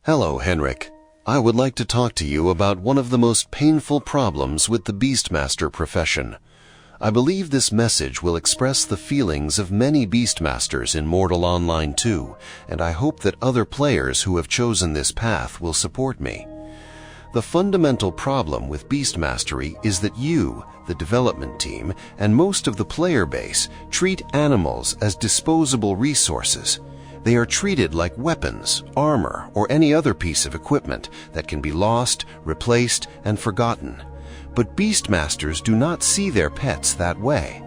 Hello, Henrik. I would like to talk to you about one of the most painful problems with the Beastmaster profession. I believe this message will express the feelings of many Beastmasters in Mortal Online 2, and I hope that other players who have chosen this path will support me. The fundamental problem with Beastmastery is that you, the development team, and most of the player base treat animals as disposable resources. They are treated like weapons, armor, or any other piece of equipment that can be lost, replaced, and forgotten. But Beastmasters do not see their pets that way.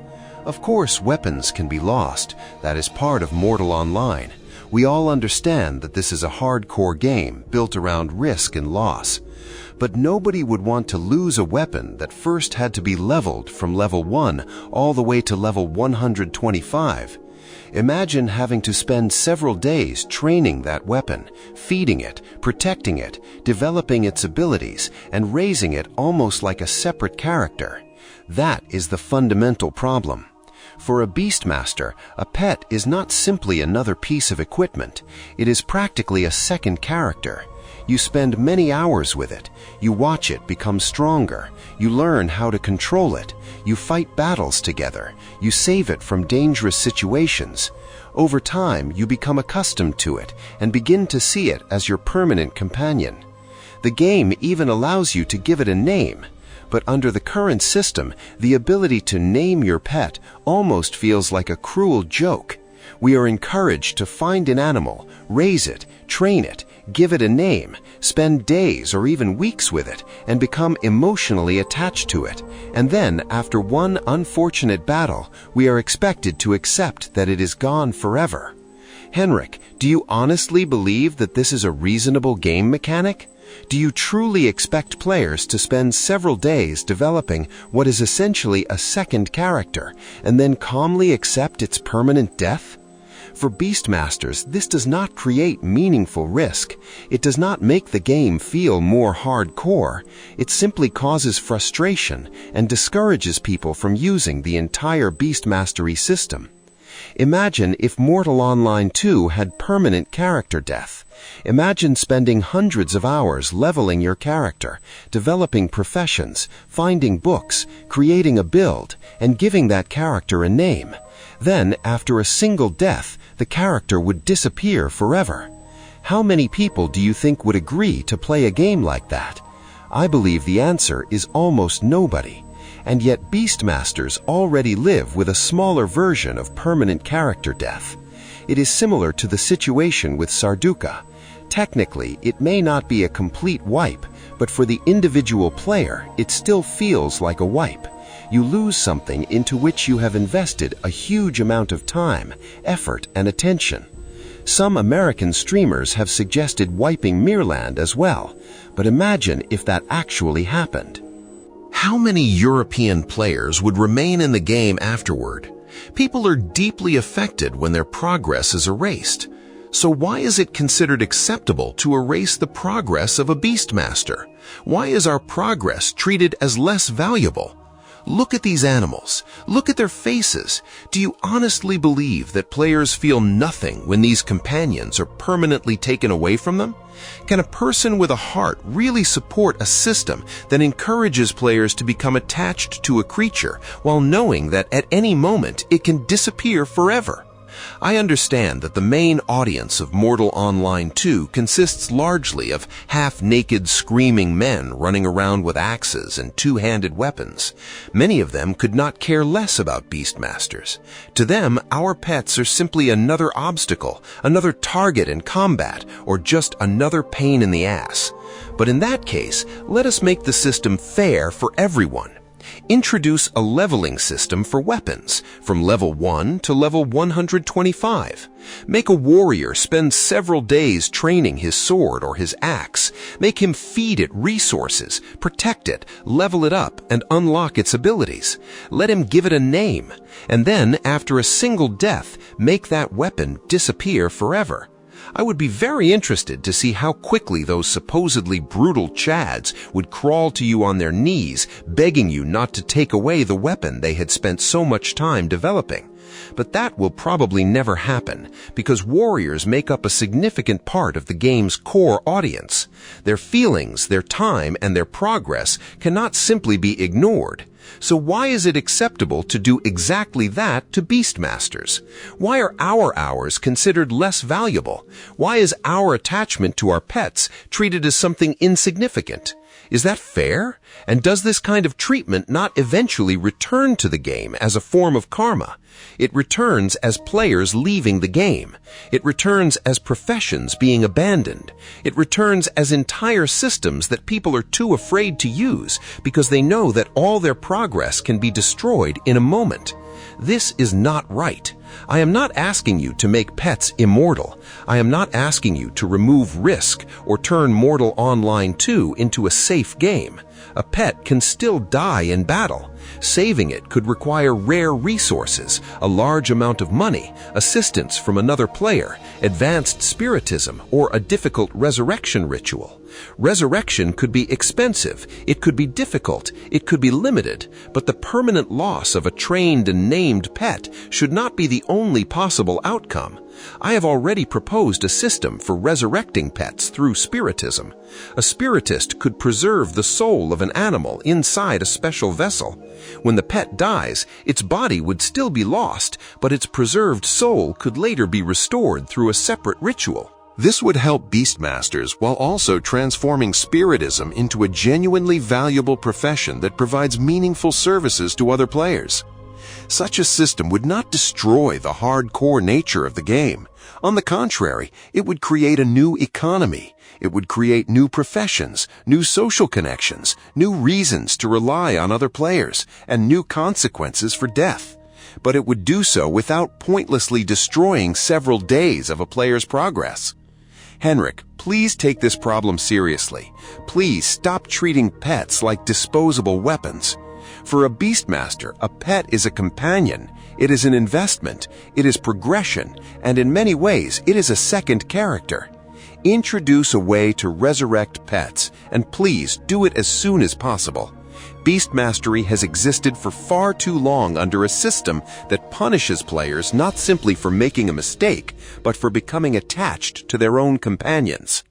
Of course, weapons can be lost. That is part of Mortal Online. We all understand that this is a hardcore game built around risk and loss. But nobody would want to lose a weapon that first had to be leveled from level 1 all the way to level 125. Imagine having to spend several days training that weapon, feeding it, protecting it, developing its abilities, and raising it almost like a separate character. That is the fundamental problem. For a Beastmaster, a pet is not simply another piece of equipment. It is practically a second character. You spend many hours with it. You watch it become stronger. You learn how to control it. You fight battles together. You save it from dangerous situations. Over time, you become accustomed to it and begin to see it as your permanent companion. The game even allows you to give it a name. But under the current system, the ability to name your pet almost feels like a cruel joke. We are encouraged to find an animal, raise it, train it, give it a name, spend days or even weeks with it, and become emotionally attached to it. And then, after one unfortunate battle, we are expected to accept that it is gone forever. Henrik, do you honestly believe that this is a reasonable game mechanic? Do you truly expect players to spend several days developing what is essentially a second character, and then calmly accept its permanent death? For Beastmasters, this does not create meaningful risk. It does not make the game feel more hardcore. It simply causes frustration and discourages people from using the entire Beastmastery system. Imagine if Mortal Online 2 had permanent character death. Imagine spending hundreds of hours leveling your character, developing professions, finding books, creating a build, and giving that character a name. Then, after a single death, the character would disappear forever. How many people do you think would agree to play a game like that? I believe the answer is almost nobody. And yet Beastmasters already live with a smaller version of permanent character death. It is similar to the situation with Sarduka. Technically, it may not be a complete wipe, but for the individual player, it still feels like a wipe. You lose something into which you have invested a huge amount of time, effort, and attention. Some American streamers have suggested wiping Mirland as well, but imagine if that actually happened. How many European players would remain in the game afterward? People are deeply affected when their progress is erased. So why is it considered acceptable to erase the progress of a Beastmaster? Why is our progress treated as less valuable? Look at these animals. Look at their faces. Do you honestly believe that players feel nothing when these companions are permanently taken away from them? Can a person with a heart really support a system that encourages players to become attached to a creature while knowing that at any moment it can disappear forever? I understand that the main audience of Mortal Online 2 consists largely of half-naked screaming men running around with axes and two-handed weapons. Many of them could not care less about Beastmasters. To them, our pets are simply another obstacle, another target in combat, or just another pain in the ass. But in that case, let us make the system fair for everyone. Introduce a leveling system for weapons, from level 1 to level 125. Make a warrior spend several days training his sword or his axe. Make him feed it resources, protect it, level it up, and unlock its abilities. Let him give it a name. And then, after a single death, make that weapon disappear forever. I would be very interested to see how quickly those supposedly brutal Chads would crawl to you on their knees, begging you not to take away the weapon they had spent so much time developing. But that will probably never happen because warriors make up a significant part of the game's core audience. Their feelings, their time, and their progress cannot simply be ignored. So why is it acceptable to do exactly that to Beastmasters? Why are our hours considered less valuable? Why is our attachment to our pets treated as something insignificant? Is that fair? And does this kind of treatment not eventually return to the game as a form of karma? It returns as players leaving the game. It returns as professions being abandoned. It returns as entire systems that people are too afraid to use because they know that all their progress can be destroyed in a moment. This is not right. I am not asking you to make pets immortal. I am not asking you to remove risk or turn Mortal Online 2 into a safe game. A pet can still die in battle. Saving it could require rare resources, a large amount of money, assistance from another player, advanced spiritism, or a difficult resurrection ritual. Resurrection could be expensive, it could be difficult, it could be limited, but the permanent loss of a trained and named pet should not be the only possible outcome. I have already proposed a system for resurrecting pets through spiritism. A spiritist could preserve the soul of an animal inside a special vessel. When the pet dies, its body would still be lost, but its preserved soul could later be restored through a separate ritual. This would help Beastmasters while also transforming spiritism into a genuinely valuable profession that provides meaningful services to other players. Such a system would not destroy the hardcore nature of the game. On the contrary, it would create a new economy. It would create new professions, new social connections, new reasons to rely on other players, and new consequences for death. But it would do so without pointlessly destroying several days of a player's progress. HENRIK, please take this problem seriously. Please stop treating pets like disposable weapons. For a Beastmaster, a pet is a companion, it is an investment, it is progression, and in many ways, it is a second character. Introduce a way to resurrect pets, and please do it as soon as possible. Beastmastery has existed for far too long under a system that punishes players not simply for making a mistake, but for becoming attached to their own companions.